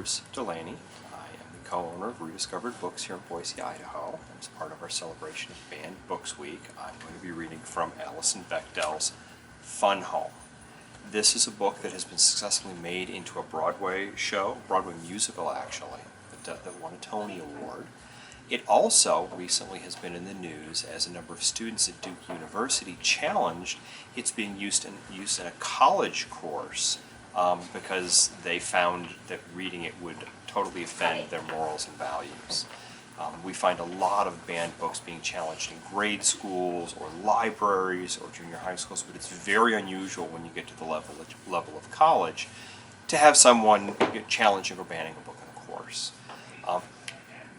Bruce Delaney. I am the co-owner of Rediscovered Books here in Boise, Idaho. As part of our celebration of Banned Books Week, I'm going to be reading from Alison Bechdel's Fun Home. This is a book that has been successfully made into a Broadway show, Broadway musical actually, that won a Tony Award. It also recently has been in the news as a number of students at Duke University challenged its being used in a college course because they found that reading it would totally offend their morals and values. We find a lot of banned books being challenged in grade schools or libraries or junior high schools, but it's very unusual when you get to the level of college to have someone challenging or banning a book in a course.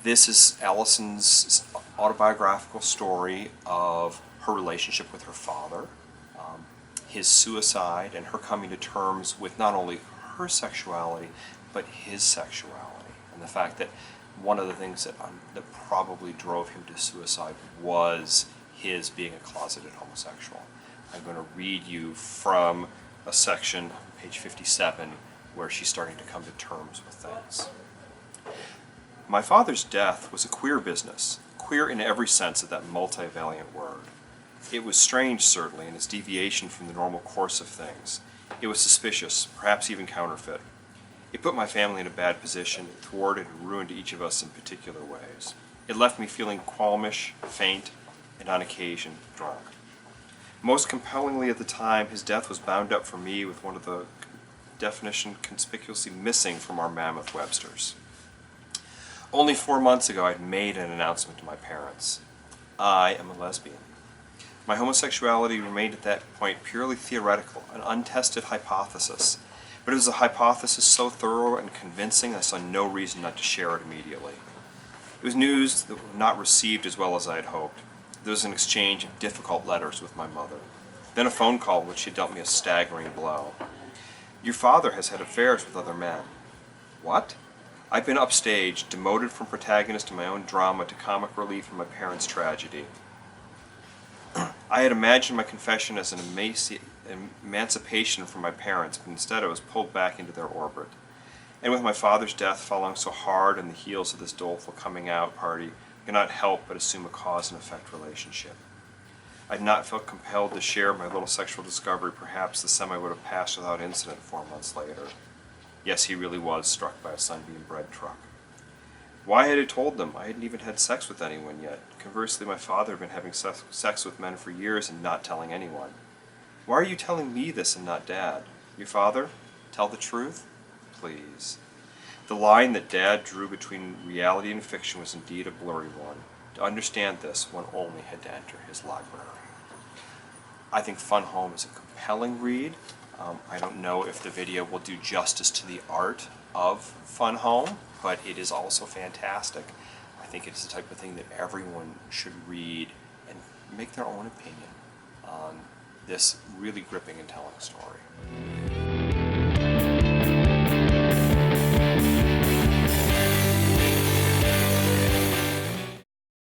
This is Alison's autobiographical story of her relationship with her father, his suicide, and her coming to terms with not only her sexuality, but his sexuality. And the fact that one of the things that probably drove him to suicide was his being a closeted homosexual. I'm going to read you from a section, page 57, where she's starting to come to terms with things. My father's death was a queer business, queer in every sense of that multivalent word. It was strange, certainly, in its deviation from the normal course of things. It was suspicious, perhaps even counterfeit. It put my family in a bad position, it thwarted and ruined each of us in particular ways. It left me feeling qualmish, faint, and on occasion, drunk. Most compellingly at the time, his death was bound up for me with one of the definition conspicuously missing from our mammoth Websters. Only 4 months ago, I'd made an announcement to my parents. I am a lesbian. My homosexuality remained at that point purely theoretical, an untested hypothesis. But it was a hypothesis so thorough and convincing I saw no reason not to share it immediately. It was news that was not received as well as I had hoped. There was an exchange of difficult letters with my mother. Then a phone call in which she dealt me a staggering blow. Your father has had affairs with other men. What? I've been upstaged, demoted from protagonist in my own drama to comic relief in my parents' tragedy. I had imagined my confession as an emancipation from my parents, but instead I was pulled back into their orbit. And with my father's death following so hard on the heels of this doleful coming out party, I could not help but assume a cause and effect relationship. I had not felt compelled to share my little sexual discovery. Perhaps the semi would have passed without incident 4 months later. Yes, he really was struck by a Sunbeam bread truck. Why had I told them? I hadn't even had sex with anyone yet. Conversely, my father had been having sex with men for years and not telling anyone. Why are you telling me this and not Dad? Your father? Tell the truth? Please. The line that Dad drew between reality and fiction was indeed a blurry one. To understand this, one only had to enter his library. I think Fun Home is a compelling read. I don't know if the video will do justice to the art of Fun Home, but it is also fantastic. I think it's the type of thing that everyone should read and make their own opinion on this really gripping and telling story.